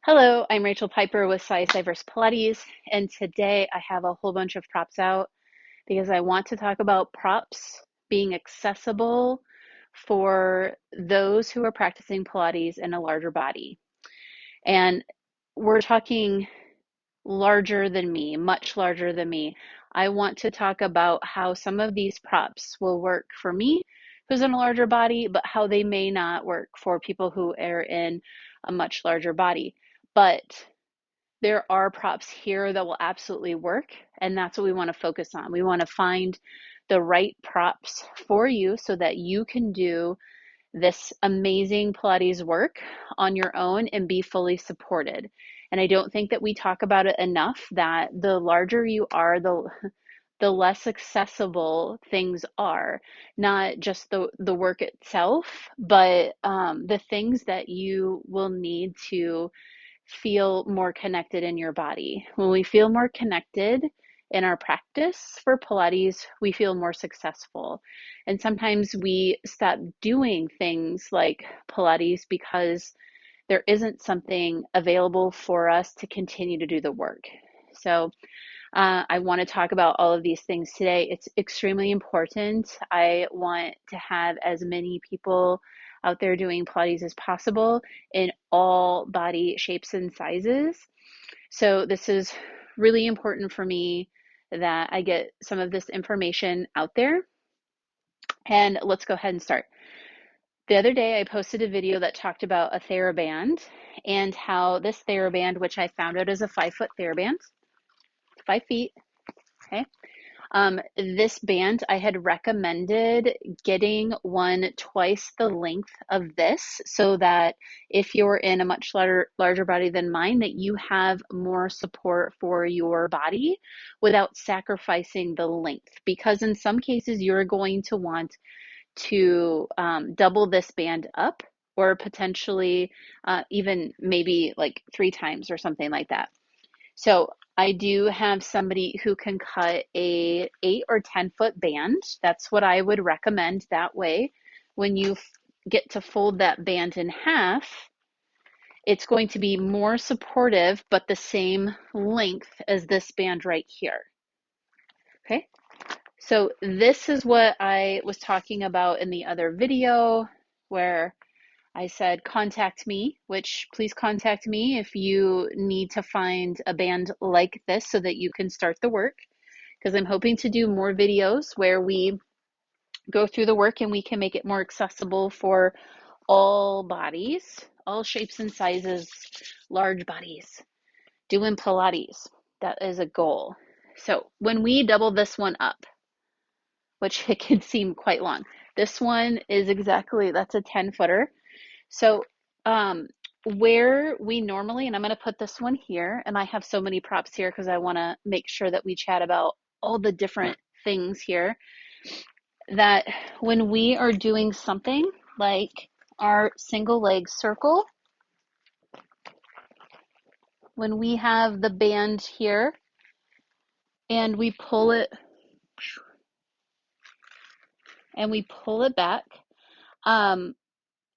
Hello, I'm Rachel Piper with Size Diverse Pilates, and today I have a whole bunch of props out because I want to talk about props being accessible for those who are practicing Pilates in a larger body. And we're talking larger than me, much larger than me. I want to talk about how some of these props will work for me, who's in a larger body, but how they may not work for people who are in a much larger body. But there are props here that will absolutely work, and that's what we want to focus on. We want to find the right props for you so that you can do this amazing Pilates work on your own and be fully supported. And I don't think that we talk about it enough that the larger you are, the less accessible things are, not just the work itself, but the things that you will need to feel more connected in your body. When we feel more connected in our practice for Pilates, we feel more successful. And sometimes we stop doing things like Pilates because there isn't something available for us to continue to do the work. So, I want to talk about all of these things today. It's extremely important. I want to have as many people out there doing Pilates as possible in all body shapes and sizes. So, this is really important for me that I get some of this information out there. And let's go ahead and start. The other day, I posted a video that talked about a TheraBand and how this TheraBand, which I found out as a 5-foot TheraBand, 5 feet, okay. This band, I had recommended getting one twice the length of this so that if you're in a much larger body than mine, that you have more support for your body without sacrificing the length. Because in some cases, you're going to want to double this band up or potentially even maybe like 3 times or something like that. So I do have somebody who can cut a 8 or 10 foot band. That's what I would recommend. That way, when you get to fold that band in half, it's going to be more supportive, but the same length as this band right here. Okay, so this is what I was talking about in the other video where I said, contact me, which please contact me if you need to find a band like this so that you can start the work. Because I'm hoping to do more videos where we go through the work and we can make it more accessible for all bodies, all shapes and sizes, large bodies, doing Pilates. That is a goal. So when we double this one up, which it can seem quite long, this one is exactly, that's a 10 footer. So, where we normally, and I'm going to put this one here, and I have so many props here because I want to make sure that we chat about all the different things here, that when we are doing something like our single leg circle, when we have the band here and we pull it back,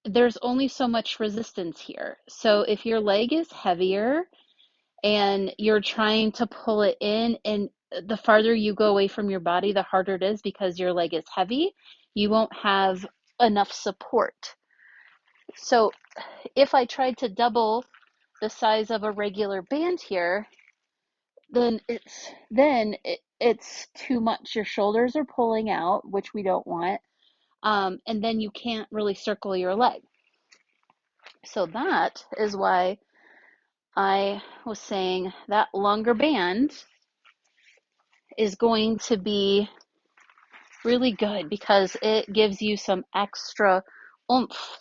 there's only so much resistance here. So if your leg is heavier and you're trying to pull it in, and the farther you go away from your body, the harder it is because your leg is heavy. You won't have enough support. So if I tried to double the size of a regular band here, then it's too much. Your shoulders are pulling out, which we don't want. And then you can't really circle your leg. So that is why I was saying that longer band is going to be really good because it gives you some extra oomph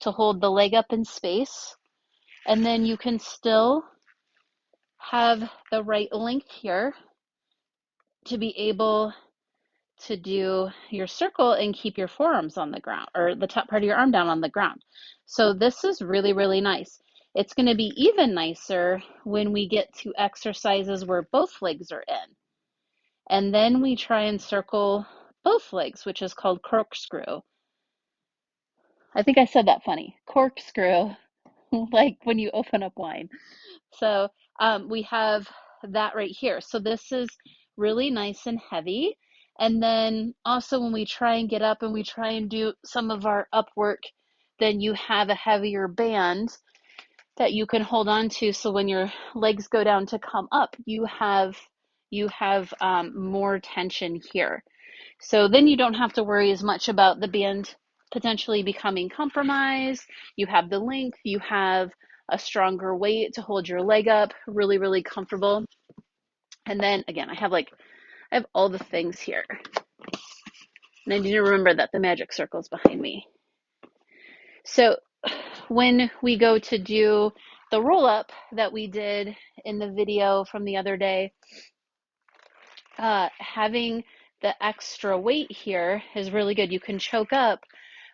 to hold the leg up in space. And then you can still have the right length here to be able to do your circle and keep your forearms on the ground or the top part of your arm down on the ground. So this is really, really nice. It's going to be even nicer when we get to exercises where both legs are in. And then we try and circle both legs, which is called corkscrew. I think I said that funny. Corkscrew. like when you open up wine. So we have that right here. So this is really nice and heavy. And then also when we try and get up and we try and do some of our up work, then you have a heavier band that you can hold on to. So when your legs go down to come up, you have more tension here. So then you don't have to worry as much about the band potentially becoming compromised. You have the length, you have a stronger weight to hold your leg up, really, really comfortable. And then again, I have all the things here. And I need to remember that the magic circle is behind me. So when we go to do the roll up that we did in the video from the other day, having the extra weight here is really good. You can choke up,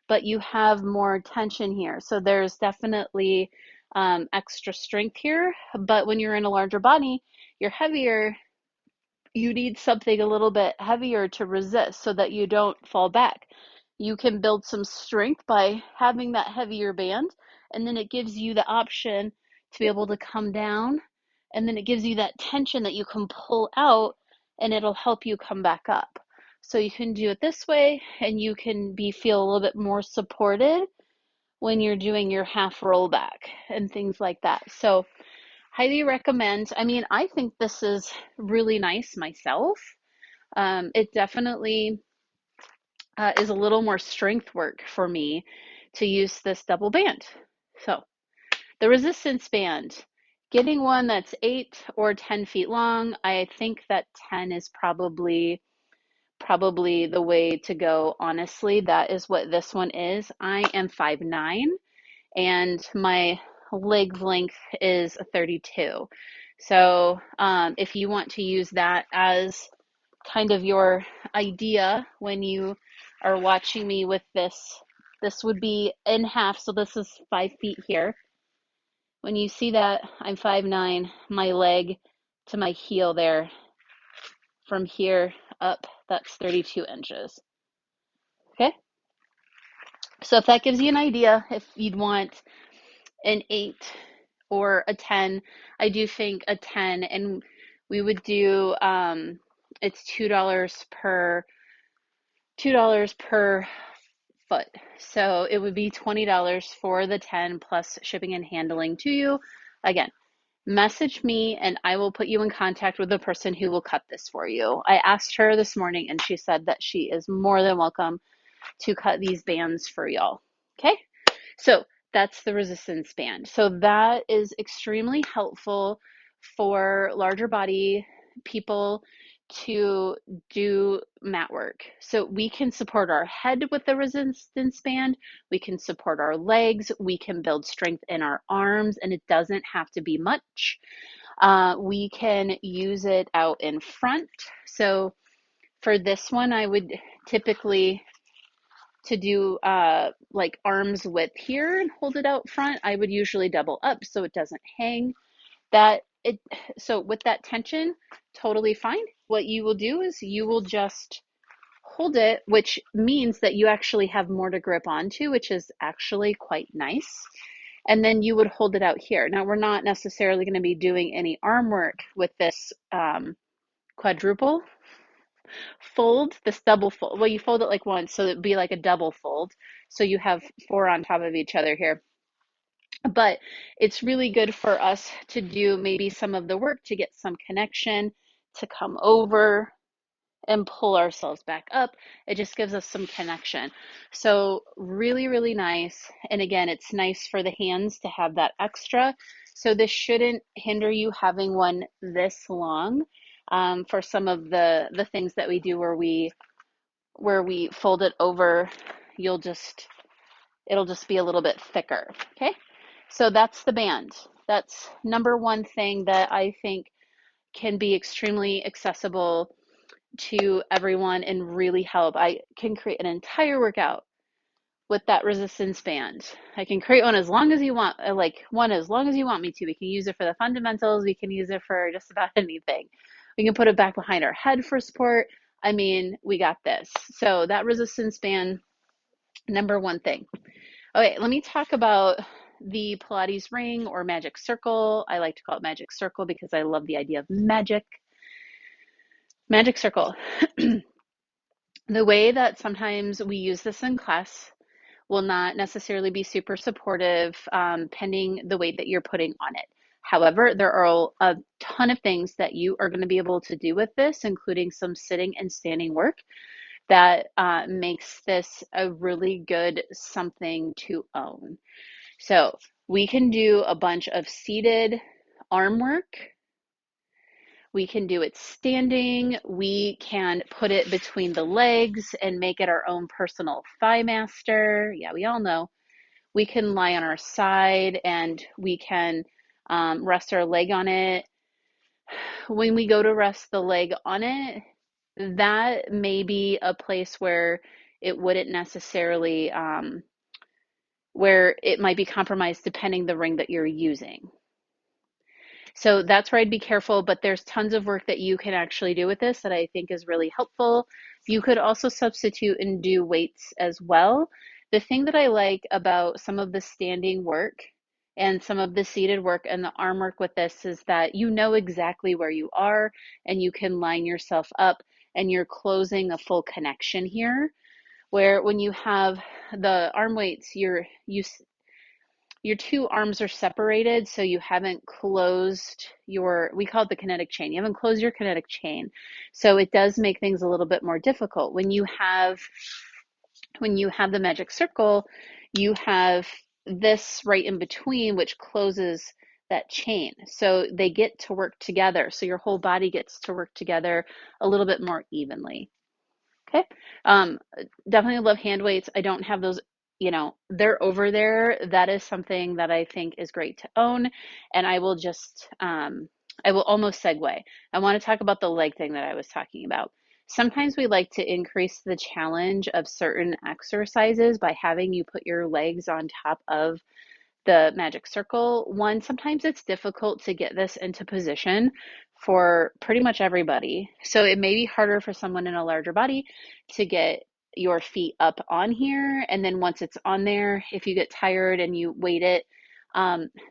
but you have more tension here. So there's definitely extra strength here. But when you're in a larger body, you're heavier, you need something a little bit heavier to resist so that you don't fall back. You can build some strength by having that heavier band, and then it gives you the option to be able to come down, and then it gives you that tension that you can pull out, and it'll help you come back up. So you can do it this way, and you can feel a little bit more supported when you're doing your half roll back and things like that. So highly recommend. I mean, I think this is really nice myself. It definitely is a little more strength work for me to use this double band. So the resistance band, getting one that's 8 or 10 feet long, I think that 10 is probably the way to go. Honestly, that is what this one is. I am 5'9", and my leg length is 32. So if you want to use that as kind of your idea when you are watching me with this, this would be in half. So this is 5 feet here. When you see that I'm 5'9", my leg to my heel there, from here up, that's 32 inches. Okay. So if that gives you an idea, if you'd want an 8 or a 10, I do think a 10, and we would do it's $2 per foot. So it would be $20 for the 10 plus shipping and handling to you. Again, message me and I will put you in contact with the person who will cut this for you. I asked her this morning and she said that she is more than welcome to cut these bands for y'all. Okay? So that's the resistance band. So that is extremely helpful for larger body people to do mat work. So we can support our head with the resistance band, we can support our legs, we can build strength in our arms, and it doesn't have to be much. We can use it out in front. So for this one, I would typically to do like arms width here and hold it out front, I would usually double up so it doesn't hang. So with that tension, totally fine. What you will do is you will just hold it, which means that you actually have more to grip onto, which is actually quite nice. And then you would hold it out here. Now we're not necessarily going to be doing any arm work with this quadruple fold, this double fold. Well, you fold it like once, so it'd be like a double fold. So you have 4 on top of each other here. But it's really good for us to do maybe some of the work to get some connection, to come over and pull ourselves back up. It just gives us some connection. So really, really nice. And again, it's nice for the hands to have that extra. So this shouldn't hinder you having one this long. For some of the things that we do where we fold it over, it'll just be a little bit thicker. Okay, so that's the band. That's number one thing that I think can be extremely accessible to everyone and really help. I can create an entire workout with that resistance band. I can create one as long as you want, like one as long as you want me to. We can use it for the fundamentals. We can use it for just about anything. We can put it back behind our head for support. I mean, we got this. So that resistance band, number one thing. Okay, let me talk about the Pilates ring or magic circle. I like to call it magic circle because I love the idea of magic. Magic circle. The way that sometimes we use this in class will not necessarily be super supportive, pending the weight that you're putting on it. However, there are a ton of things that you are going to be able to do with this, including some sitting and standing work that makes this a really good something to own. So we can do a bunch of seated arm work. We can do it standing. We can put it between the legs and make it our own personal thigh master. Yeah, we all know. We can lie on our side and we can rest our leg on it. When we go to rest the leg on it, that may be a place where it wouldn't necessarily, where it might be compromised depending the ring that you're using. So that's where I'd be careful, but there's tons of work that you can actually do with this that I think is really helpful. You could also substitute and do weights as well. The thing that I like about some of the standing work and some of the seated work and the arm work with this is that you know exactly where you are and you can line yourself up and you're closing a full connection here. Where when you have the arm weights, your two arms are separated, so you haven't closed your, we call it the kinetic chain. You haven't closed your kinetic chain. So it does make things a little bit more difficult. When you have the magic circle, you have this right in between, which closes that chain. So they get to work together. So your whole body gets to work together a little bit more evenly. Okay. Um, Definitely love hand weights. I don't have those, they're over there. That is something that I think is great to own. And I will almost segue. I want to talk about the leg thing that I was talking about. Sometimes we like to increase the challenge of certain exercises by having you put your legs on top of the magic circle. One, sometimes it's difficult to get this into position for pretty much everybody. So it may be harder for someone in a larger body to get your feet up on here. And then once it's on there, if you get tired and you weight it,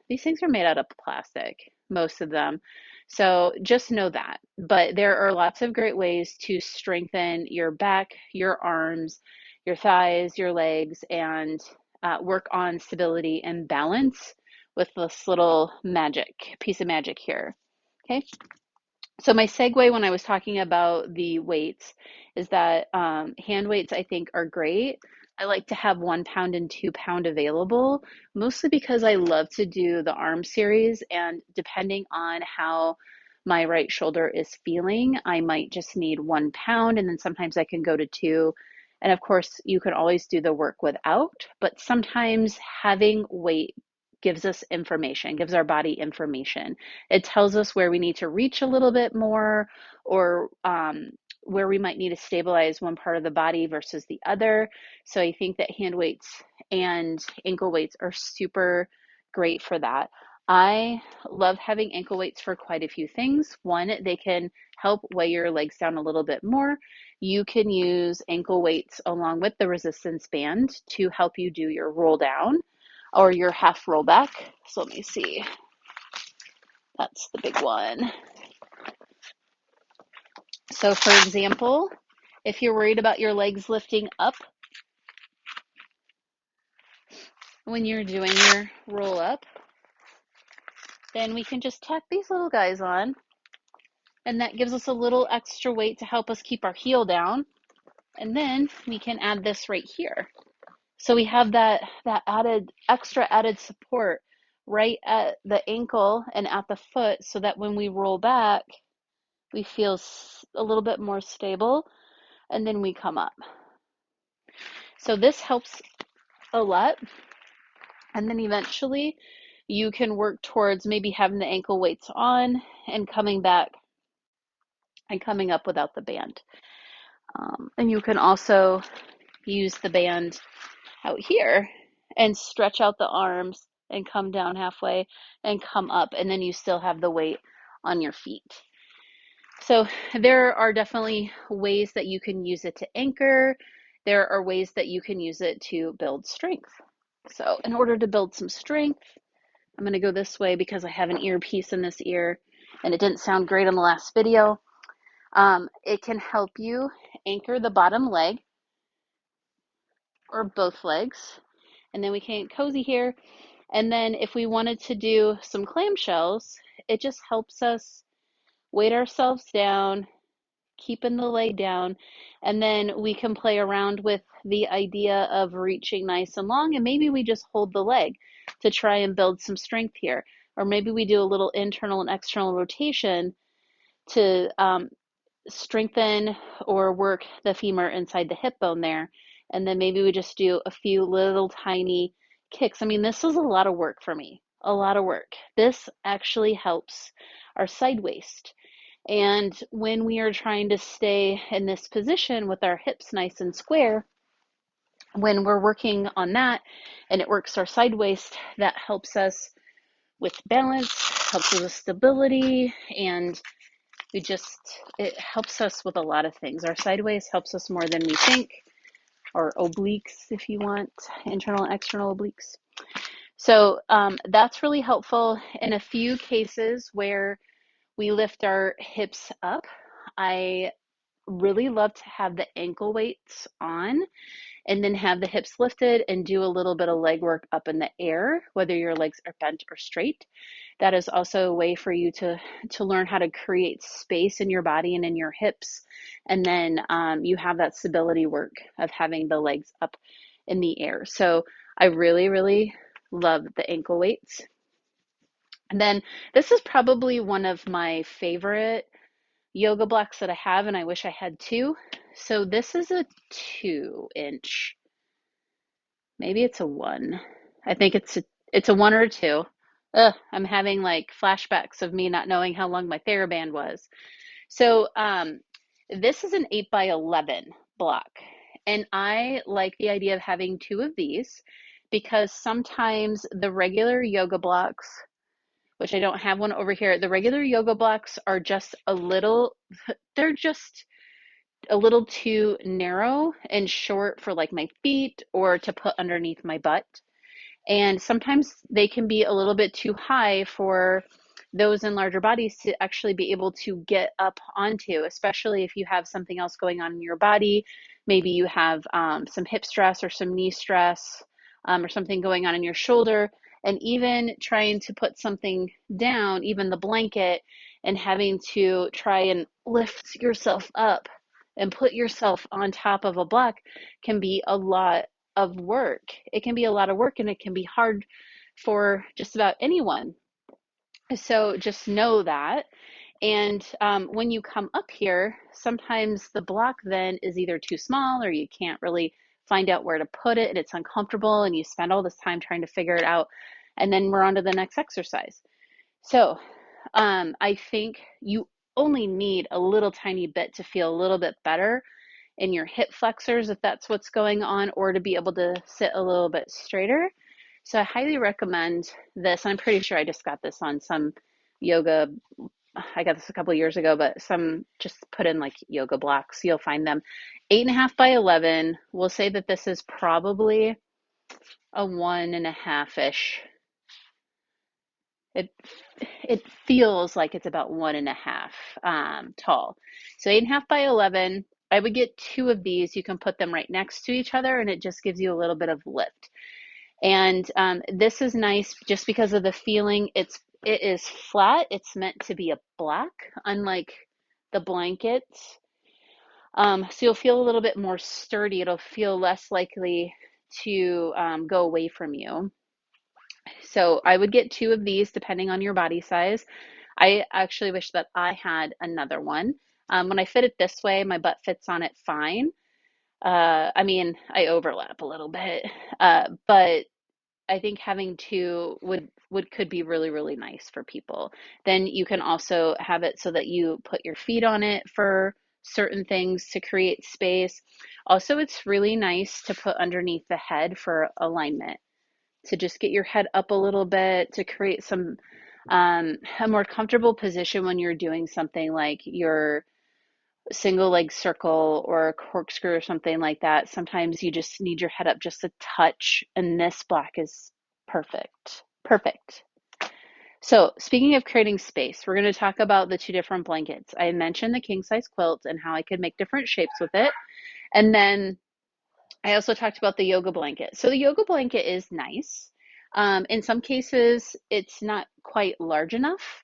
these things are made out of plastic, most of them. So just know that. But there are lots of great ways to strengthen your back, your arms, your thighs, your legs, and work on stability and balance with this little piece of magic here. Okay. So my segue when I was talking about the weights is that hand weights I think are great. I like to have 1 pound and 2 pound available, mostly because I love to do the arm series, and depending on how my right shoulder is feeling, I might just need 1 pound, and then sometimes I can go to 2. And of course, you can always do the work without, but sometimes having weight gives us information, gives our body information. It tells us where we need to reach a little bit more, or where we might need to stabilize one part of the body versus the other. So I think that hand weights and ankle weights are super great for that. I love having ankle weights for quite a few things. One, they can help weigh your legs down a little bit more. You can use ankle weights along with the resistance band to help you do your roll down or your half roll back. So let me see. That's the big one. So for example, if you're worried about your legs lifting up when you're doing your roll up, then we can just tack these little guys on, and that gives us a little extra weight to help us keep our heel down. And then we can add this right here. So we have that extra added support right at the ankle and at the foot, so that when we roll back, we feel a little bit more stable, and then we come up. So this helps a lot. And then eventually you can work towards maybe having the ankle weights on and coming back and coming up without the band. And you can also use the band out here and stretch out the arms and come down halfway and come up, and then you still have the weight on your feet. So there are definitely ways that you can use it to anchor. There are ways that you can use it to build strength. So in order to build some strength, I'm going to go this way because I have an earpiece in this ear and it didn't sound great in the last video. It can help you anchor the bottom leg or both legs. And then we can get cozy here. And then if we wanted to do some clamshells, it just helps us weight ourselves down, keeping the leg down, and then we can play around with the idea of reaching nice and long, and maybe we just hold the leg to try and build some strength here. Or maybe we do a little internal and external rotation to strengthen or work the femur inside the hip bone there. And then maybe we just do a few little tiny kicks. I mean, this is a lot of work for me, a lot of work. This actually helps our side waist. And when we are trying to stay in this position with our hips nice and square, when we're working on that and it works our side waist, that helps us with balance, helps us with stability, and it helps us with a lot of things. Our sideways helps us more than we think, or obliques if you want, internal and external obliques. So that's really helpful in a few cases where we lift our hips up. I really love to have the ankle weights on and then have the hips lifted and do a little bit of leg work up in the air, whether your legs are bent or straight. That is also a way for you to learn how to create space in your body and in your hips. And then you have that stability work of having the legs up in the air. So I really, really love the ankle weights. And then this is probably one of my favorite yoga blocks that I have, and I wish I had two. So this is a 2 inch. Maybe it's a 1. I think it's a 1 or a 2. Ugh, I'm having like flashbacks of me not knowing how long my TheraBand was. So this is an 8x11 block. And I like the idea of having two of these because sometimes the regular yoga blocks, which I don't have one over here, the regular yoga blocks are just they're just a little too narrow and short for like my feet or to put underneath my butt. And sometimes they can be a little bit too high for those in larger bodies to actually be able to get up onto, especially if you have something else going on in your body. Maybe you have some hip stress or some knee stress or something going on in your shoulder. And even trying to put something down, even the blanket, and having to try and lift yourself up and put yourself on top of a block can be a lot of work. It can be a lot of work and it can be hard for just about anyone. So just know that. And when you come up here, sometimes the block then is either too small or you can't really find out where to put it and it's uncomfortable and you spend all this time trying to figure it out. And then we're on to the next exercise. So I think you only need a little tiny bit to feel a little bit better in your hip flexors if that's what's going on, or to be able to sit a little bit straighter. So I highly recommend this. I'm pretty sure I just got this on some yoga. I got this a couple years ago, but some just put in like yoga blocks. You'll find them 8.5x11. We'll say that this is probably a 1.5-ish. It feels like it's about 1.5 tall. So 8.5x11. I would get two of these. You can put them right next to each other, and it just gives you a little bit of lift. And this is nice just because of the feeling. It is flat. It's meant to be a block, unlike the blankets. So you'll feel a little bit more sturdy. It'll feel less likely to go away from you. So I would get two of these depending on your body size. I actually wish that I had another one. When I fit it this way, my butt fits on it fine. I mean, I overlap a little bit, but I think having two could be really, really nice for people. Then you can also have it so that you put your feet on it for certain things to create space. Also, it's really nice to put underneath the head for alignment, to just get your head up a little bit, to create some a more comfortable position when you're doing something like you're single leg circle or a corkscrew or something like that. Sometimes you just need your head up just a touch, and this block is perfect. Perfect. So, speaking of creating space, we're going to talk about the two different blankets. I mentioned the king size quilt and how I could make different shapes with it. And then I also talked about the yoga blanket. So, the yoga blanket is nice. In some cases, it's not quite large enough,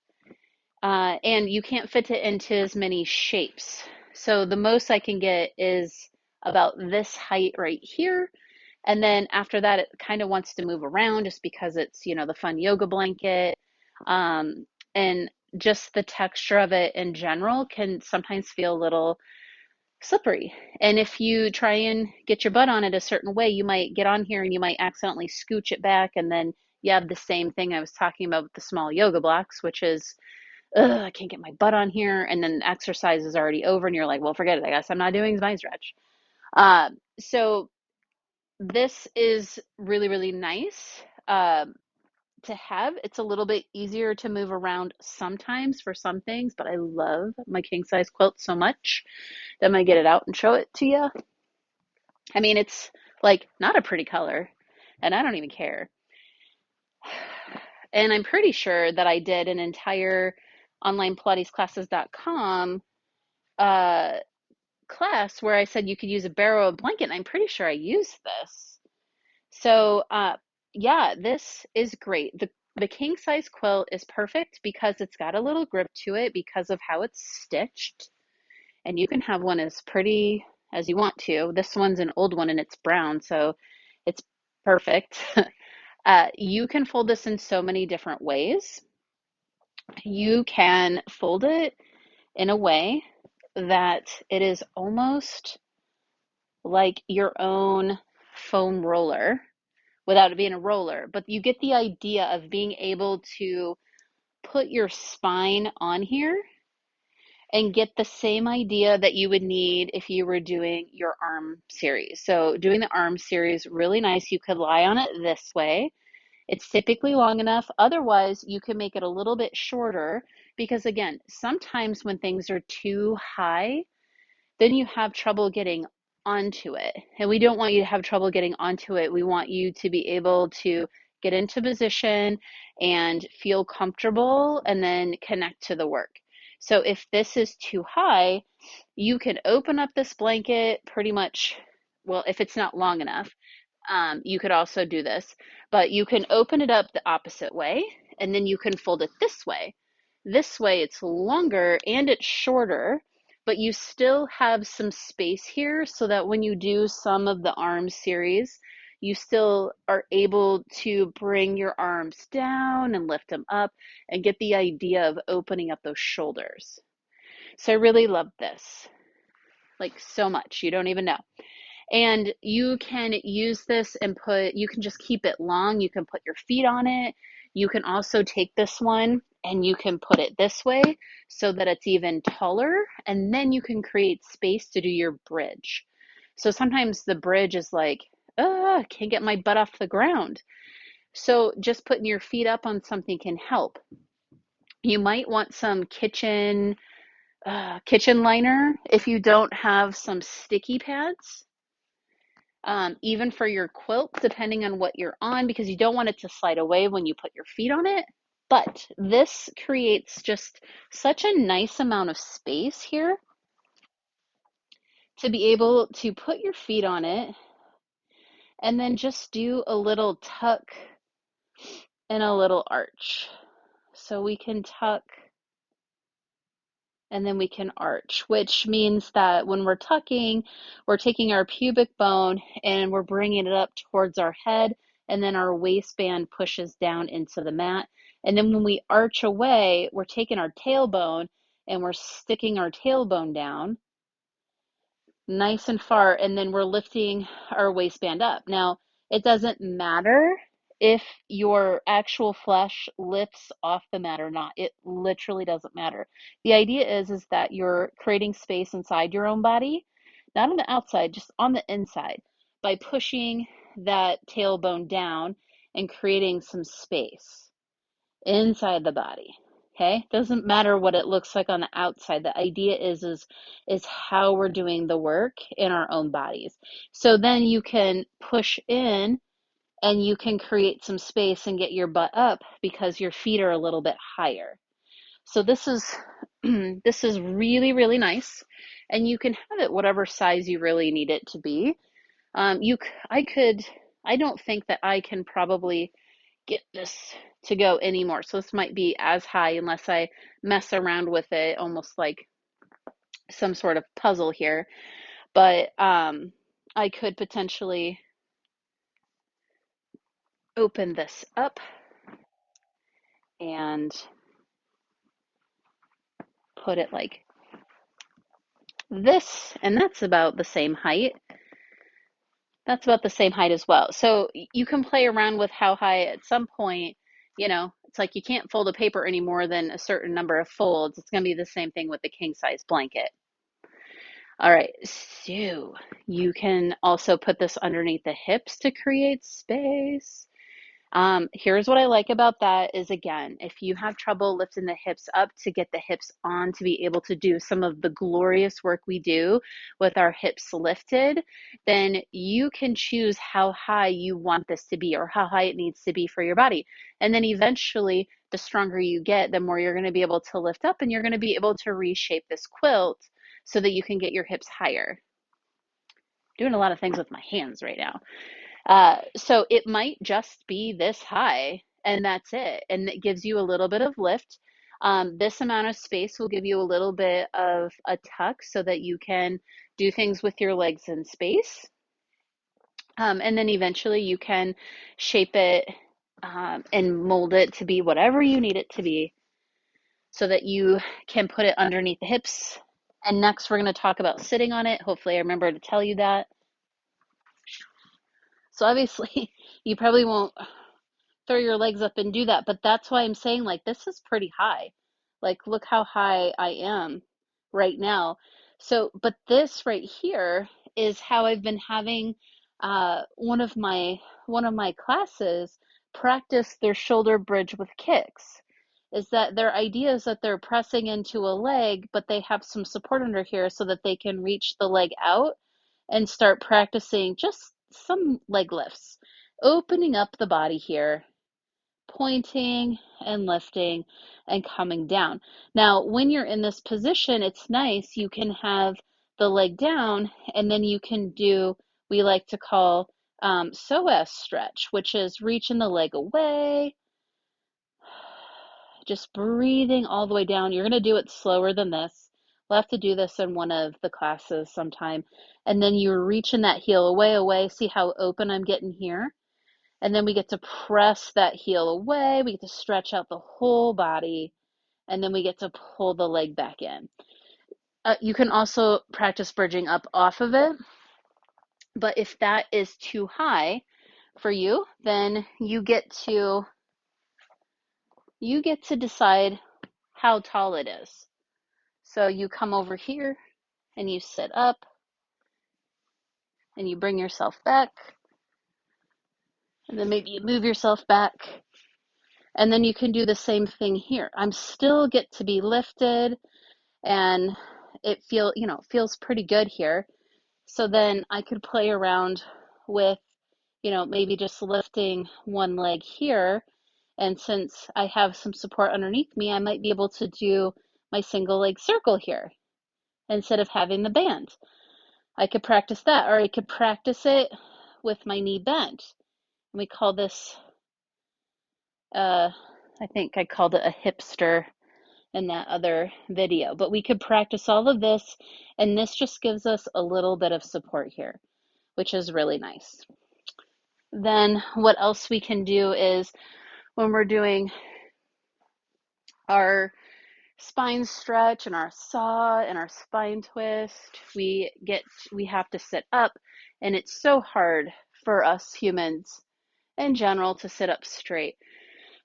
and you can't fit it into as many shapes. So, the most I can get is about this height right here. And then after that, it kind of wants to move around just because it's, the fun yoga blanket. And just the texture of it in general can sometimes feel a little slippery. And if you try and get your butt on it a certain way, you might get on here and you might accidentally scooch it back. And then you have the same thing I was talking about with the small yoga blocks, which is, ugh, I can't get my butt on here. And then the exercise is already over and you're like, well, forget it. I guess I'm not doing my stretch. So this is really, really nice to have. It's a little bit easier to move around sometimes for some things, but I love my king size quilt so much that I'm gonna get it out and show it to you. I mean, it's like not a pretty color, and I don't even care. And I'm pretty sure that I did an entire online pilatesclasses.com uh, class where I said you could use a barrow of blanket, and I'm pretty sure I used this. So, yeah, this is great. The king size quilt is perfect because it's got a little grip to it because of how it's stitched. And you can have one as pretty as you want to. This one's an old one and it's brown, so it's perfect. You can fold this in so many different ways. You can fold it in a way that it is almost like your own foam roller without it being a roller, but you get the idea of being able to put your spine on here and get the same idea that you would need if you were doing your arm series. So doing the arm series, really nice. You could lie on it this way. It's typically long enough. Otherwise, you can make it a little bit shorter because again, sometimes when things are too high, then you have trouble getting onto it. And we don't want you to have trouble getting onto it. We want you to be able to get into position and feel comfortable and then connect to the work. So if this is too high, you can open up this blanket pretty much, well, if it's not long enough, you could also do this, but you can open it up the opposite way and then you can fold it this way. This way it's longer and it's shorter, but you still have some space here so that when you do some of the arm series, you still are able to bring your arms down and lift them up and get the idea of opening up those shoulders. So I really love this, like so much. You don't even know. And you can use this and you can just keep it long. You can put your feet on it. You can also take this one and you can put it this way so that it's even taller. And then you can create space to do your bridge. So sometimes the bridge is like, oh, I can't get my butt off the ground. So just putting your feet up on something can help. You might want some kitchen liner if you don't have some sticky pads, even for your quilt, depending on what you're on, because you don't want it to slide away when you put your feet on it. But this creates just such a nice amount of space here to be able to put your feet on it and then just do a little tuck and a little arch. So we can tuck and then we can arch, which means that when we're tucking, we're taking our pubic bone and we're bringing it up towards our head, and then our waistband pushes down into the mat. And then when we arch away, we're taking our tailbone and we're sticking our tailbone down nice and far, and then we're lifting our waistband up. Now, it doesn't matter if your actual flesh lifts off the mat or not. It literally doesn't matter. The idea is that you're creating space inside your own body, not on the outside, just on the inside, by pushing that tailbone down and creating some space inside the body. Okay, doesn't matter what it looks like on the outside. The idea is how we're doing the work in our own bodies. So then you can push in and you can create some space and get your butt up because your feet are a little bit higher. So this is this is really, really nice, and you can have it whatever size you really need it to be. I could, I don't think that I can probably get this to go anymore. So this might be as high unless I mess around with it, almost like some sort of puzzle here. But I could potentially open this up and put it like this, and that's about the same height. That's about the same height as well. So you can play around with how high at some point, it's like you can't fold a paper any more than a certain number of folds. It's going to be the same thing with the king size blanket. All right, so you can also put this underneath the hips to create space. Here's what I like about that is, again, if you have trouble lifting the hips up to get the hips on to be able to do some of the glorious work we do with our hips lifted, then you can choose how high you want this to be or how high it needs to be for your body. And then eventually, the stronger you get, the more you're going to be able to lift up and you're going to be able to reshape this quilt so that you can get your hips higher. Doing a lot of things with my hands right now. So it might just be this high and that's it. And it gives you a little bit of lift. This amount of space will give you a little bit of a tuck so that you can do things with your legs in space. And then eventually you can shape it and mold it to be whatever you need it to be so that you can put it underneath the hips. And next, we're going to talk about sitting on it. Hopefully, I remember to tell you that. So obviously, you probably won't throw your legs up and do that. But that's why I'm saying, like, this is pretty high. Like, look how high I am right now. So, but this right here is how I've been having one of my classes practice their shoulder bridge with kicks. Is that their idea is that they're pressing into a leg, but they have some support under here so that they can reach the leg out and start practicing just some leg lifts, opening up the body here, pointing and lifting and coming down. Now, when you're in this position, it's nice. You can have the leg down and then you can do, we like to call psoas stretch, which is reaching the leg away, just breathing all the way down. You're going to do it slower than this. We'll have to do this in one of the classes sometime. And then you're reaching that heel away, away. See how open I'm getting here? And then we get to press that heel away. We get to stretch out the whole body. And then we get to pull the leg back in. You can also practice bridging up off of it. But if that is too high for you, then you get to decide how tall it is. So you come over here and you sit up and you bring yourself back. And then maybe you move yourself back. And then you can do the same thing here. I'm still get to be lifted and it feels pretty good here. So then I could play around with, maybe just lifting one leg here. And since I have some support underneath me, I might be able to do my single leg circle here instead of having the band. I could practice that, or I could practice it with my knee bent. We call this, I think I called it a hipster in that other video, but we could practice all of this, and this just gives us a little bit of support here, which is really nice. Then what else we can do is when we're doing our spine stretch and our saw and our spine twist, we have to sit up, and it's so hard for us humans in general to sit up straight.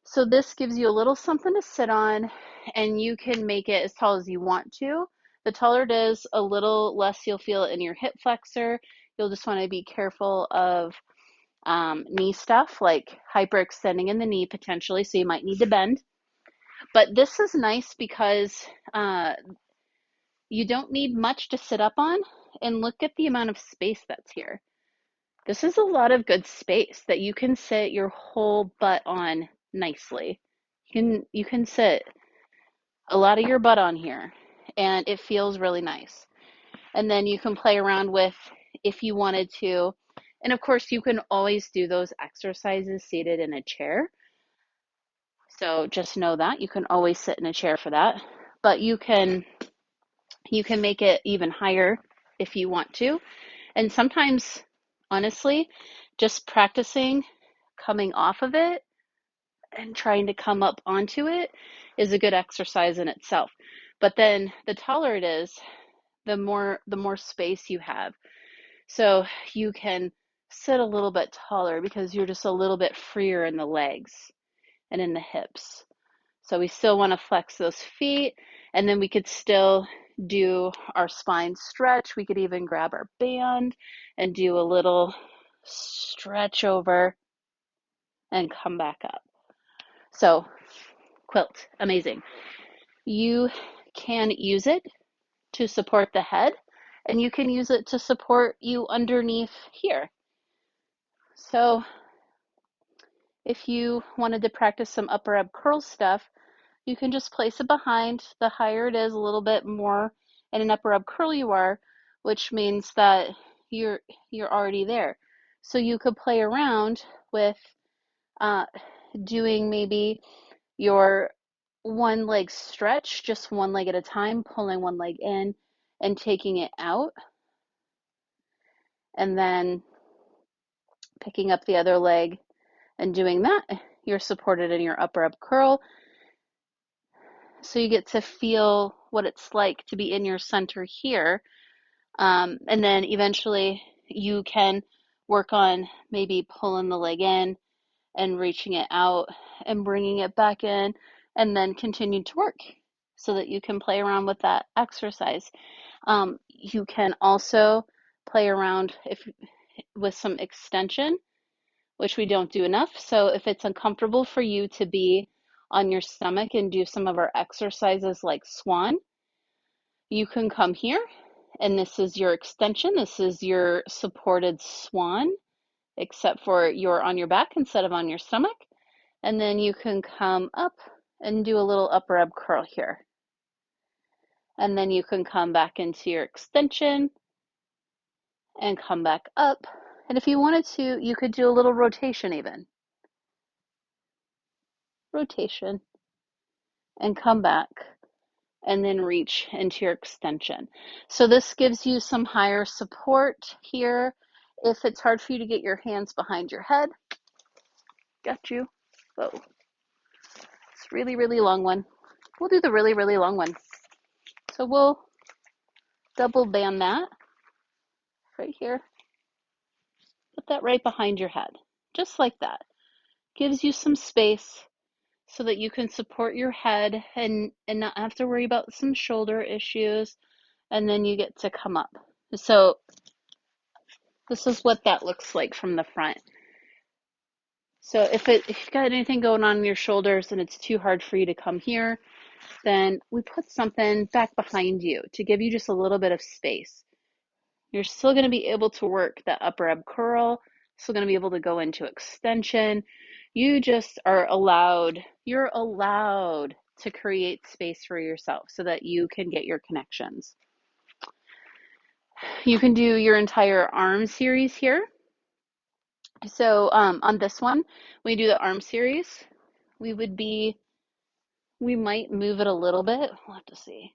So this gives you a little something to sit on, and you can make it as tall as you want to. The taller it is, a little less you'll feel it in your hip flexor. You'll just want to be careful of knee stuff like hyperextending in the knee potentially, so you might need to bend. But this is nice because uh, you don't need much to sit up on, and look at the amount of space that's here. This is a lot of good space that you can sit your whole butt on nicely. You can sit a lot of your butt on here, and it feels really nice. And then you can play around with if you wanted to. And of course, you can always do those exercises seated in a chair. So just know that you can always sit in a chair for that. But you can make it even higher if you want to. And sometimes, honestly, just practicing coming off of it and trying to come up onto it is a good exercise in itself. But then the taller it is, the more space you have. So you can sit a little bit taller because you're just a little bit freer in the legs and in the hips. So we still want to flex those feet, and then we could still do our spine stretch. We could even grab our band and do a little stretch over and come back up. So quilt, amazing. You can use it to support the head, and you can use it to support you underneath here. So if you wanted to practice some upper ab curl stuff, you can just place it behind. The higher it is, a little bit more in an upper ab curl you are, which means that you're you're already there. So you could play around with uh, doing maybe your one leg stretch, just one leg at a time, pulling one leg in and taking it out, and then picking up the other leg and doing that. You're supported in your upper ab curl. So you get to feel what it's like to be in your center here. And then eventually you can work on maybe pulling the leg in and reaching it out and bringing it back in, and then continue to work so that you can play around with that exercise. You can also play around with some extension, which we don't do enough. So if it's uncomfortable for you to be on your stomach and do some of our exercises like swan, you can come here, and this is your extension. This is your supported swan, except for you're on your back instead of on your stomach. And then you can come up and do a little upper ab curl here. And then you can come back into your extension and come back up. And if you wanted to, you could do a little rotation even. Rotation and come back and then reach into your extension. So this gives you some higher support here. If it's hard for you to get your hands behind your head, got you. Whoa, it's really, really long one. We'll do the really, really long one. So we'll double band that right here. Put that right behind your head, just like that. Gives you some space so that you can support your head and not have to worry about some shoulder issues. And then you get to come up. So this is what that looks like from the front. So if you've got anything going on in your shoulders and it's too hard for you to come here, then we put something back behind you to give you just a little bit of space. You're still going to be able to work that upper ab curl, still going to be able to go into extension. You just you're allowed to create space for yourself so that you can get your connections. You can do your entire arm series here. So on this one, we do the arm series. We might move it a little bit. We'll have to see.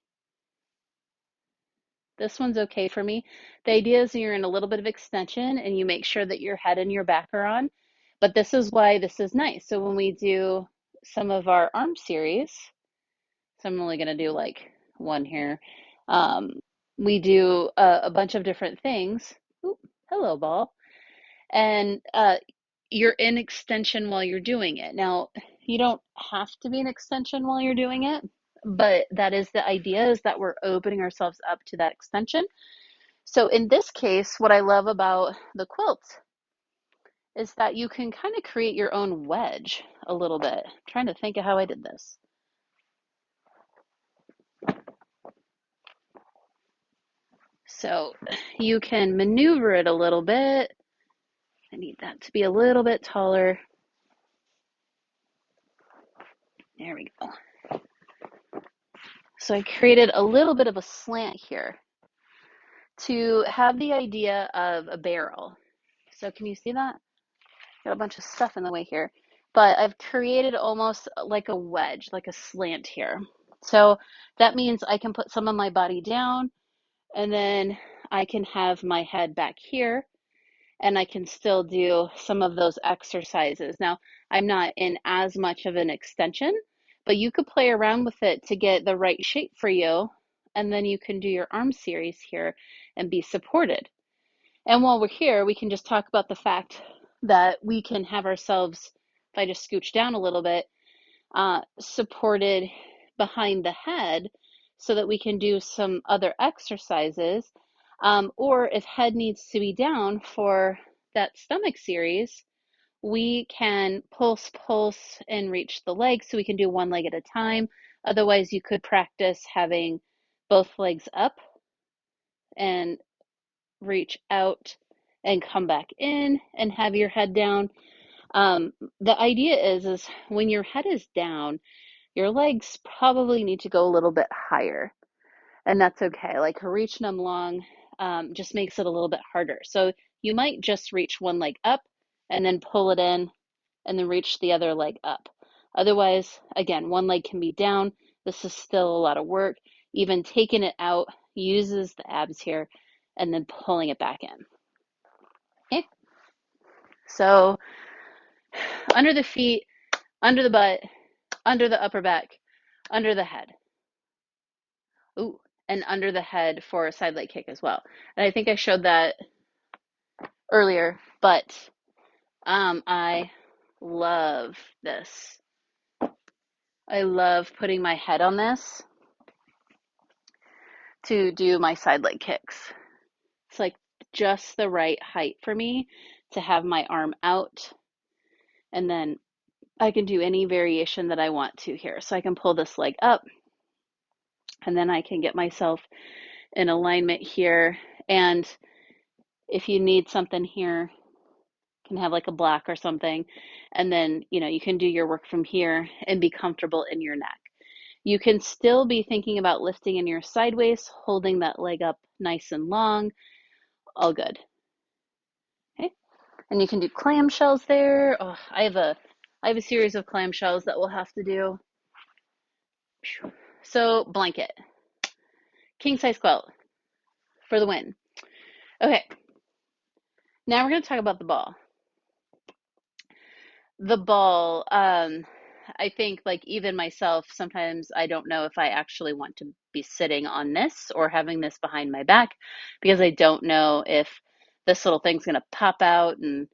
This one's okay for me. The idea is you're in a little bit of extension and you make sure that your head and your back are on. But this is why this is nice. So when we do some of our arm series, so I'm only going to do like one here. We do a bunch of different things. Ooh, hello, ball. And you're in extension while you're doing it. Now, you don't have to be in extension while you're doing it, but that is the idea, is that we're opening ourselves up to that extension. So in this case, what I love about the quilt is that you can kind of create your own wedge a little bit. I'm trying to think of how I did this. So you can maneuver it a little bit. I need that to be a little bit taller. There we go. So I created a little bit of a slant here to have the idea of a barrel. So can you see that? Got a bunch of stuff in the way here. But I've created almost like a wedge, like a slant here. So that means I can put some of my body down, and then I can have my head back here, and I can still do some of those exercises. Now, I'm not in as much of an extension, but you could play around with it to get the right shape for you, and then you can do your arm series here and be supported. And while we're here, we can just talk about the fact that we can have ourselves, if I just scooch down a little bit, supported behind the head so that we can do some other exercises. Or if head needs to be down for that stomach series, we can pulse, and reach the legs so we can do one leg at a time. Otherwise, you could practice having both legs up and reach out and come back in and have your head down. The idea is when your head is down, your legs probably need to go a little bit higher, and that's okay. Like reaching them long just makes it a little bit harder. So you might just reach one leg up and then pull it in and then reach the other leg up. Otherwise, again, one leg can be down. This is still a lot of work. Even taking it out uses the abs here and then pulling it back in. Okay. So under the feet, under the butt, under the upper back, under the head. Ooh, and under the head for a side leg kick as well. And I think I showed that earlier, but I love this. I love putting my head on this to do my side leg kicks. It's like just the right height for me to have my arm out, and then I can do any variation that I want to here. So I can pull this leg up, and then I can get myself in alignment here. And if you need something here, you can have like a block or something, and then you can do your work from here and be comfortable in your neck. You can still be thinking about lifting in your sideways, holding that leg up nice and long, all good. Okay, and you can do clamshells there. Oh, I have a series of clamshells that we'll have to do. So blanket, king size quilt for the win. Okay, now we're going to talk about the ball. The ball, I think like even myself, sometimes I don't know if I actually want to be sitting on this or having this behind my back because I don't know if this little thing's going to pop out and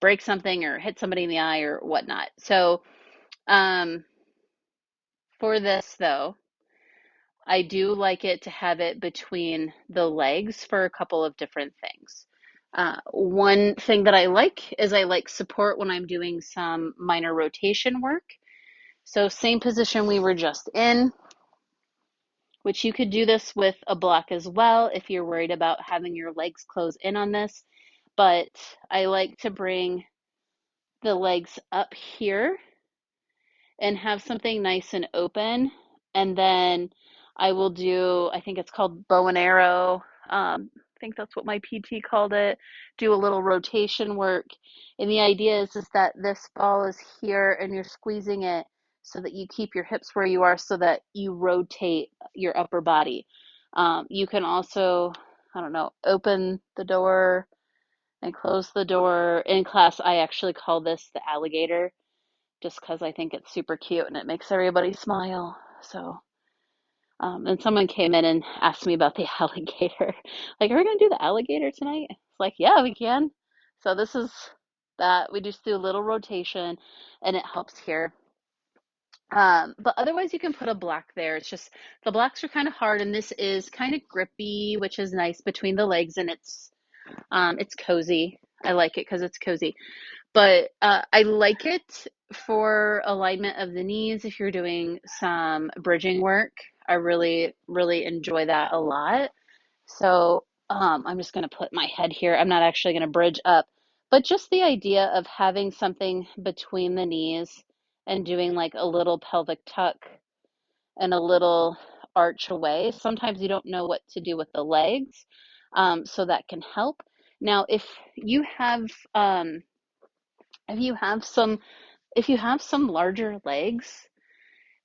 break something or hit somebody in the eye or whatnot. So for this though, I do like it to have it between the legs for a couple of different things. One thing that I like is I like support when I'm doing some minor rotation work. So same position we were just in, which you could do this with a block as well if you're worried about having your legs close in on this. But I like to bring the legs up here and have something nice and open. And then I will do, I think it's called bow and arrow. I think that's what my PT called it. Do a little rotation work. And the idea is that this ball is here and you're squeezing it so that you keep your hips where you are so that you rotate your upper body. You can also, I don't know, open the door and close the door. In class, I actually call this the alligator just because I think it's super cute and it makes everybody smile. So, and someone came in and asked me about the alligator. Like, are we going to do the alligator tonight? It's like, yeah, we can. So this is that. We just do a little rotation and it helps here. But otherwise you can put a block there. It's just the blocks are kind of hard and this is kind of grippy, which is nice between the legs and it's cozy. I like it because it's cozy. But I like it for alignment of the knees if you're doing some bridging work. I really, really enjoy that a lot. So I'm just going to put my head here. I'm not actually going to bridge up, but just the idea of having something between the knees and doing like a little pelvic tuck and a little arch away. Sometimes you don't know what to do with the legs, so that can help. Now, you have um, if you have some if you have some larger legs,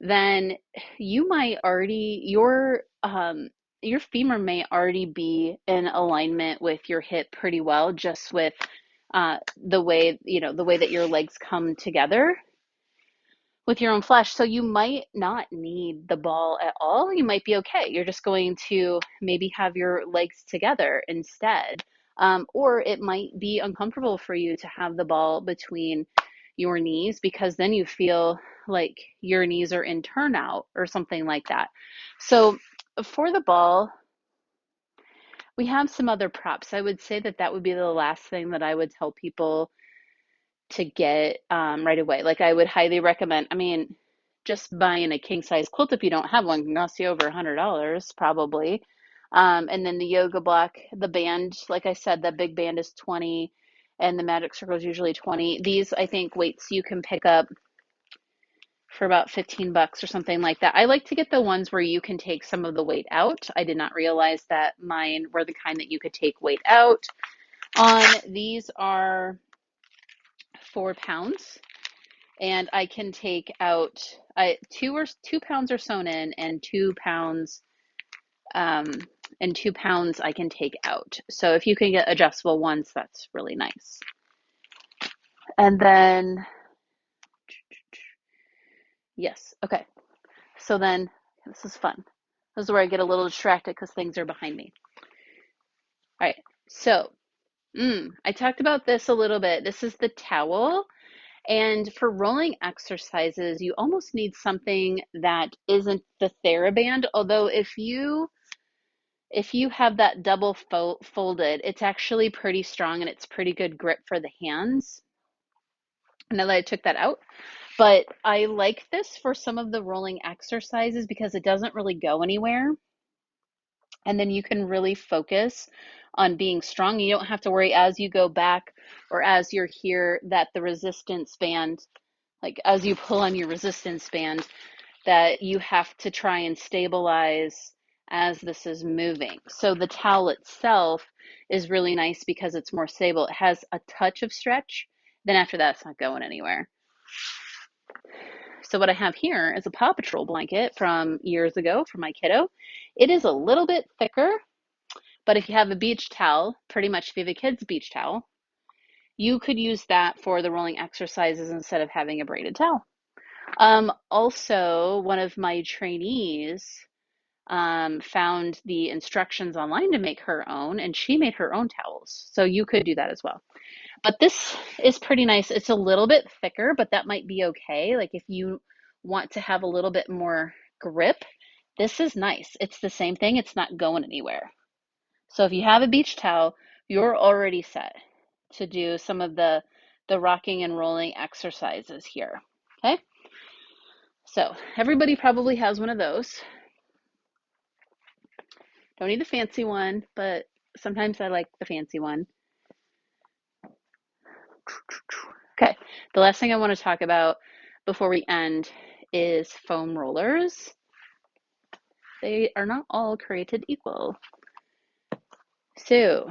then you might already your femur may already be in alignment with your hip pretty well, just with the way the way that your legs come together with your own flesh. So you might not need the ball at all. You might be okay. You're just going to maybe have your legs together instead. Or it might be uncomfortable for you to have the ball between your knees because then you feel like your knees are in turnout or something like that. So for the ball, we have some other props. I would say that that would be the last thing that I would tell people to get right away. Like I would highly recommend, I mean, just buying a king size quilt if you don't have one can cost you over $100 probably. And then the yoga block, the band, like I said, the big band is 20 and the magic circle is usually 20. These, I think, weights you can pick up for about 15 bucks or something like that. I like to get the ones where you can take some of the weight out. I did not realize that mine were the kind that you could take weight out on. These are 4 pounds. And I can take out 2 pounds are sewn in, and 2 pounds um, and 2 pounds I can take out. So if you can get adjustable ones, that's really nice. And then yes, okay. So then this is fun. This is where I get a little distracted because things are behind me. All right. So I talked about this a little bit. This is the towel. And for rolling exercises, you almost need something that isn't the TheraBand. Although if you have that double folded, it's actually pretty strong and it's pretty good grip for the hands. Now that I took that out, but I like this for some of the rolling exercises because it doesn't really go anywhere. And then you can really focus on being strong. You don't have to worry as you go back or as you're here that the resistance band, like as you pull on your resistance band, that you have to try and stabilize as this is moving. So the towel itself is really nice because it's more stable. It has a touch of stretch. Then after that, it's not going anywhere. So what I have here is a Paw Patrol blanket from years ago for my kiddo. It is a little bit thicker, but if you have a beach towel, pretty much if you have a kid's beach towel, you could use that for the rolling exercises instead of having a braided towel. Also, one of my trainees found the instructions online to make her own, and she made her own towels. So you could do that as well. But this is pretty nice. It's a little bit thicker, but that might be okay. Like if you want to have a little bit more grip, this is nice. It's the same thing. It's not going anywhere. So if you have a beach towel, you're already set to do some of the rocking and rolling exercises here. Okay? So everybody probably has one of those. Don't need the fancy one, but sometimes I like the fancy one. Okay, the last thing I want to talk about before we end is foam rollers. They are not all created equal. So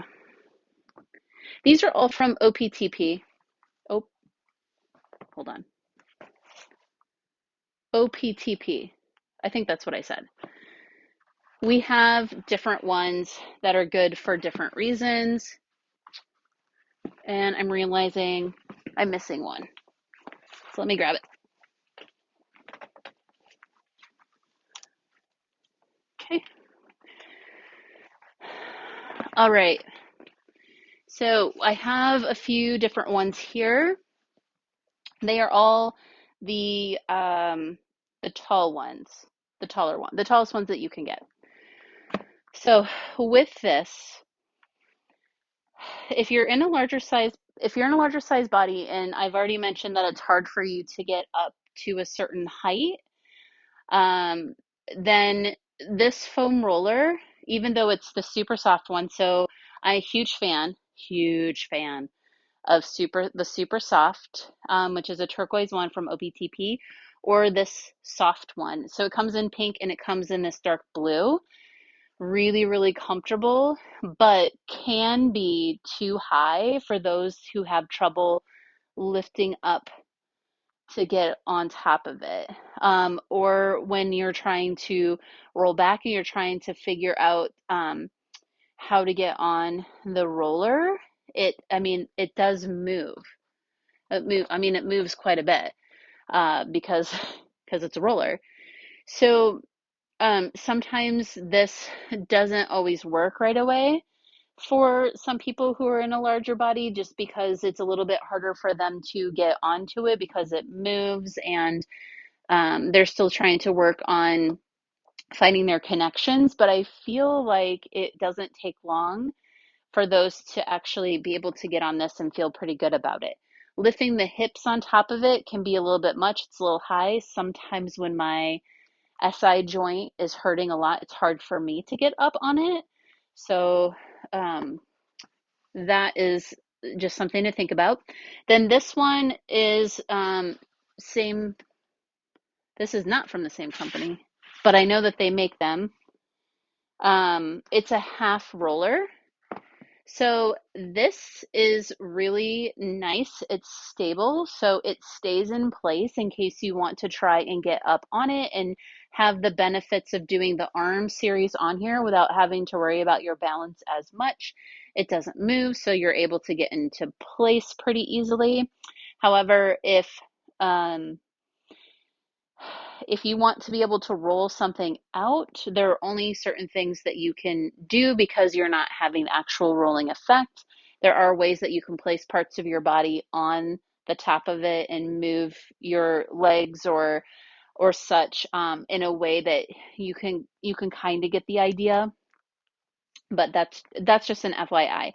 these are all from OPTP. Oh, hold on. OPTP. I think that's what I said. We have different ones that are good for different reasons. And I'm realizing I'm missing one. So let me grab it. Okay. All right. So I have a few different ones here. They are all the tall ones, the taller one, the tallest ones that you can get. So with this, if you're in a larger size, if you're in a larger size body, and I've already mentioned that it's hard for you to get up to a certain height, um, then this foam roller, even though it's the super soft one, so I'm a huge fan of the super soft, which is a turquoise one from OPTP, or this soft one. So it comes in pink and it comes in this dark blue. Really, really comfortable, but can be too high for those who have trouble lifting up to get on top of it. Or when you're trying to roll back and you're trying to figure out how to get on the roller, it does move. It moves quite a bit because because it's a roller. So sometimes this doesn't always work right away for some people who are in a larger body, just because it's a little bit harder for them to get onto it because it moves, and they're still trying to work on finding their connections. But I feel like it doesn't take long for those to actually be able to get on this and feel pretty good about it. Lifting the hips on top of it can be a little bit much. It's a little high. Sometimes when my SI joint is hurting a lot, it's hard for me to get up on it. So um, that is just something to think about. Then this one is same. This is not from the same company, but I know that they make them. It's a half roller. So this is really nice. It's stable, so it stays in place in case you want to try and get up on it and have the benefits of doing the arm series on here without having to worry about your balance as much. It doesn't move, so you're able to get into place pretty easily. However, um, if you want to be able to roll something out, there are only certain things that you can do because you're not having the actual rolling effect. There are ways that you can place parts of your body on the top of it and move your legs or such in a way that you can kind of get the idea, but that's just an FYI.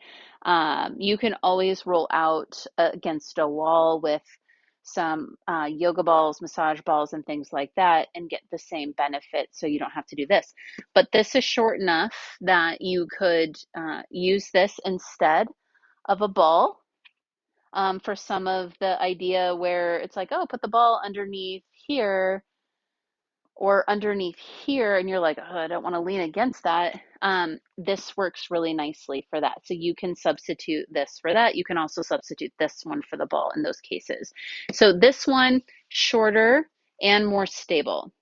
You can always roll out against a wall with some yoga balls, massage balls, and things like that, and get the same benefit. So you don't have to do this. But this is short enough that you could use this instead of a ball for some of the idea where it's like, oh, put the ball underneath here or underneath here, and you're like, oh, I don't want to lean against that. This works really nicely for that. So you can substitute this for that. You can also substitute this one for the ball in those cases. So this one, shorter and more stable.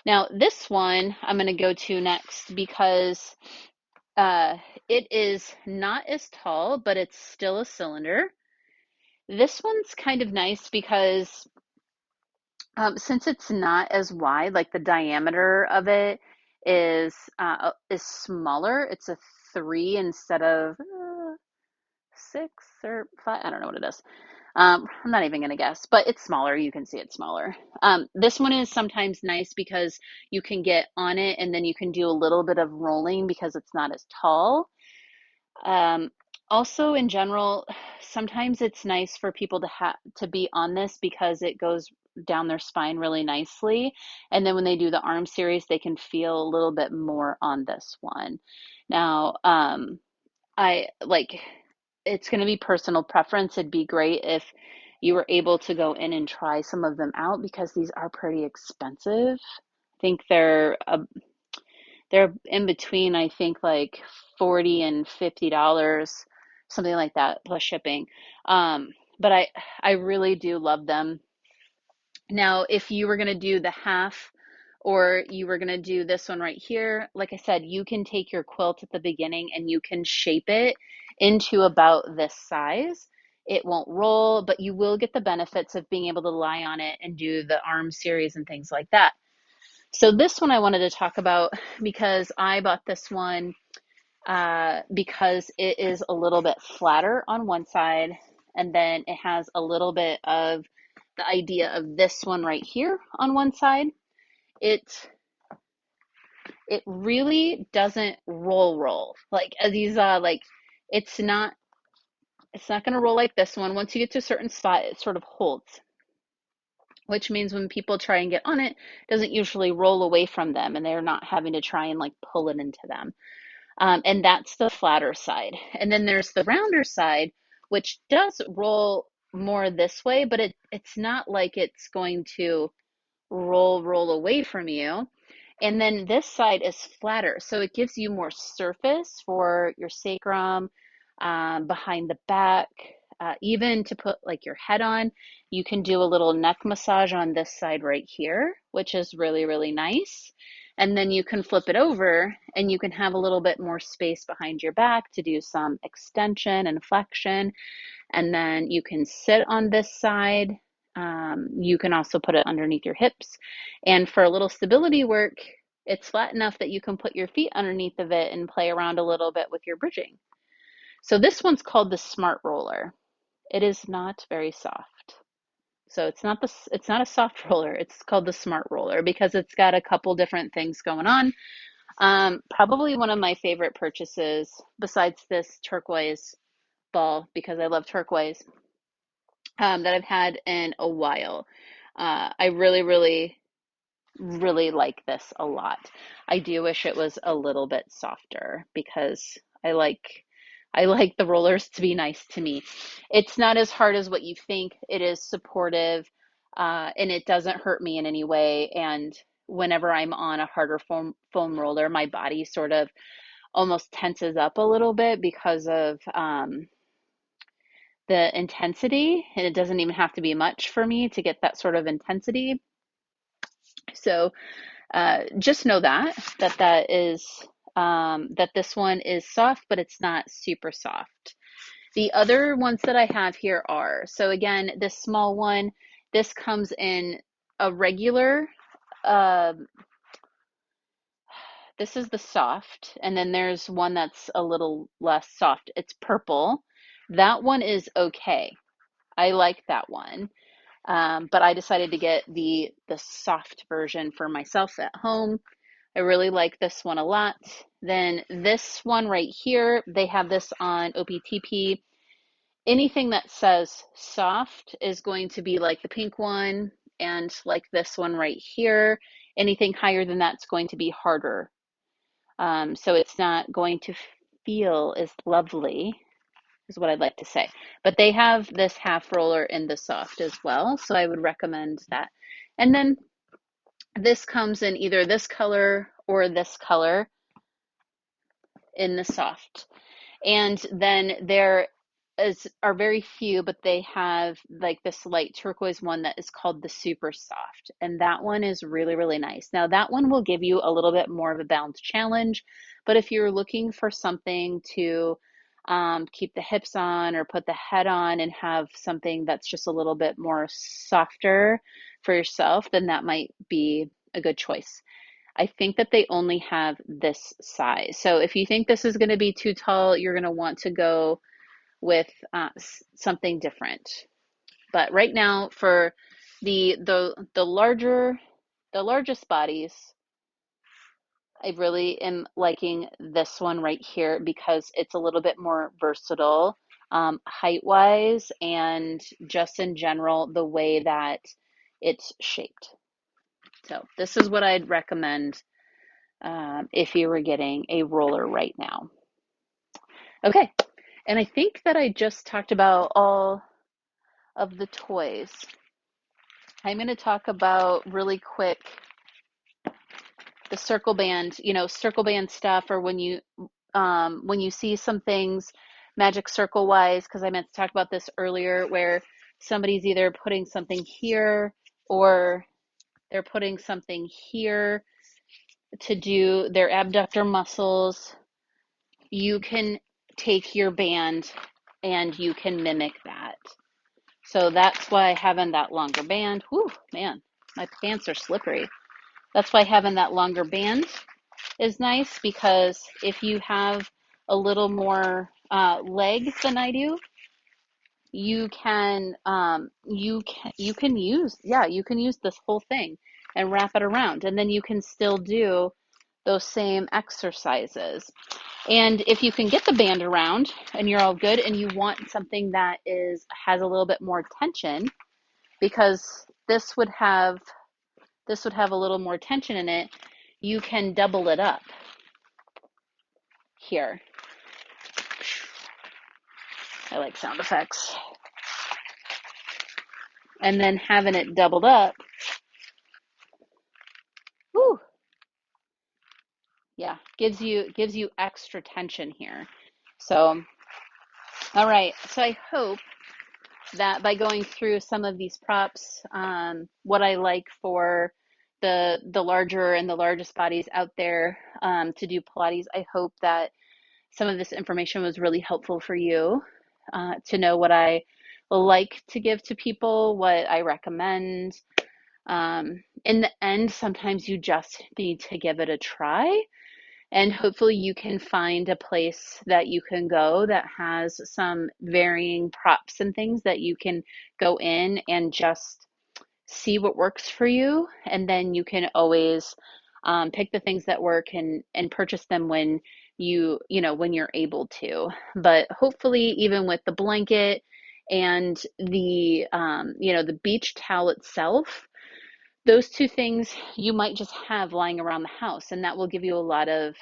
Now, this one I'm going to go to next because uh, it is not as tall, but it's still a cylinder. This one's kind of nice because since it's not as wide, like the diameter of it is smaller. It's a 3 instead of 6 or 5. I don't know what it is. I'm not even gonna guess, but it's smaller. You can see it's smaller. This one is sometimes nice because you can get on it and then you can do a little bit of rolling because it's not as tall. Um, Also, in general, sometimes it's nice for people to be on this because it goes down their spine really nicely. And then when they do the arm series, they can feel a little bit more on this one. Now, I like it's going to be personal preference. It'd be great if you were able to go in and try some of them out because these are pretty expensive. I think they're in between, I think like 40 and $50, something like that, plus shipping. But I really do love them. Now, if you were going to do the half or you were going to do this one right here, like I said, you can take your quilt at the beginning and you can shape it into about this size. It won't roll, but you will get the benefits of being able to lie on it and do the arm series and things like that. So this one I wanted to talk about because I bought this one because it is a little bit flatter on one side, and then it has a little bit of the idea of this one right here on one side. It it really doesn't roll like these like it's not going to roll like this one. Once you get to a certain spot, it sort of holds. which means when people try and get on it, it doesn't usually roll away from them and they're not having to try and like pull it into them. And that's the flatter side. And then there's the rounder side, which does roll more this way, but it's not like it's going to roll away from you. And then this side is flatter, so it gives you more surface for your sacrum, behind the back, even to put like your head on. You can do a little neck massage on this side right here, which is really, really nice. And then you can flip it over and you can have a little bit more space behind your back to do some extension and flexion. And then you can sit on this side. You can also put it underneath your hips. And for a little stability work, it's flat enough that you can put your feet underneath of it and play around a little bit with your bridging. So this one's called the Smart Roller. It is not very soft. So it's not a soft roller. It's called the Smart Roller because it's got a couple different things going on. Probably one of my favorite purchases besides this turquoise ball, because I love turquoise, that I've had in a while. I really, really, really like this a lot. I do wish it was a little bit softer because I like the rollers to be nice to me. It's not as hard as what you think. It is supportive, and it doesn't hurt me in any way. And whenever I'm on a harder foam roller, my body sort of almost tenses up a little bit because of the intensity, and it doesn't even have to be much for me to get that sort of intensity. So just know that is that this one is soft, but it's not super soft. The other ones that I have here are, so again, this small one, this comes in a regular, uh, this is the soft, and then there's one that's a little less soft. It's purple. That one is okay. I like that one. But I decided to get the soft version for myself at home. I really like this one a lot. Then this one right here, they have this on OPTP. Anything that says soft is going to be like the pink one, and like this one right here. Anything higher than that's going to be harder. So it's not going to feel as lovely, is what I'd like to say. But they have this half roller in the soft as well, so I would recommend that. And then this comes in either this color or this color in the soft. And then there are very few, but they have like this light turquoise one that is called the super soft. And that one is really, really nice. Now that one will give you a little bit more of a balance challenge, but if you're looking for something to keep the hips on or put the head on and have something that's just a little bit more softer for yourself, then that might be a good choice. I think that they only have this size. So if you think this is going to be too tall, you're going to want to go with something different. But right now, for the largest bodies, I really am liking this one right here because it's a little bit more versatile, height wise, and just in general, the way that it's shaped. So this is what I'd recommend if you were getting a roller right now. Okay, and I think that I just talked about all of the toys. I'm going to talk about really quick the circle band stuff, or when you see some things magic circle wise, because I meant to talk about this earlier, where somebody's either putting something here or they're putting something here to do their abductor muscles. You can take your band and you can mimic that. So that's why having that longer band, whew, man, my pants are slippery. That's why having that longer band is nice, because if you have a little more leg than I do, you can use this whole thing and wrap it around, and then you can still do those same exercises. And if you can get the band around and you're all good and you want something that has a little bit more tension, because this would have a little more tension in it. You can double it up here. I like sound effects. And then having it doubled up, whoo, yeah, gives you extra tension here. So, all right. So I hope that by going through some of these props, what I like for the larger and the largest bodies out there to do Pilates, I hope that some of this information was really helpful for you to know what I like to give to people, what I recommend. In the end, sometimes you just need to give it a try. And hopefully, you can find a place that you can go that has some varying props and things that you can go in and just see what works for you. And then you can always pick the things that work and purchase them when when you're able to. But hopefully, even with the blanket and the beach towel itself, those two things you might just have lying around the house, and that will give you a lot of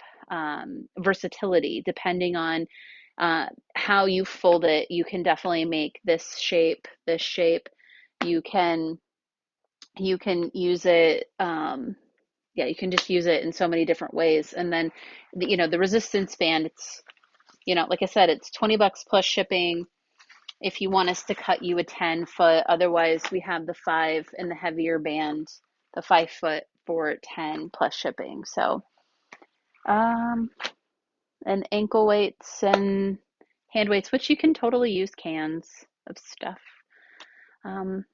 versatility depending on how you fold it. You can definitely make this shape, this shape. You can use it. Yeah, you can just use it in so many different ways. And then, the resistance band. It's like I said, it's $20 plus shipping. If you want us to cut you a 10-foot, otherwise we have the 5 and the heavier band, the 5-foot for 10 plus shipping. So, and ankle weights and hand weights, which you can totally use cans of stuff.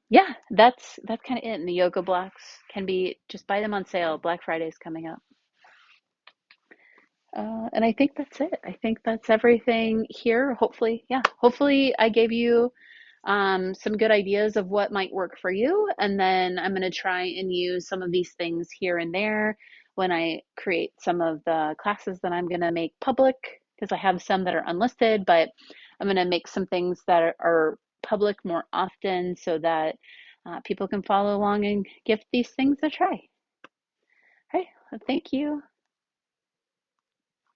Yeah, that's kind of it. And the yoga blocks can be, just buy them on sale. Black Friday's coming up. And I think that's it. I think that's everything here. Hopefully, yeah, hopefully I gave you some good ideas of what might work for you. And then I'm going to try and use some of these things here and there when I create some of the classes that I'm going to make public, because I have some that are unlisted, but I'm going to make some things that are public more often so that people can follow along and give these things a try. All right. Well, thank you.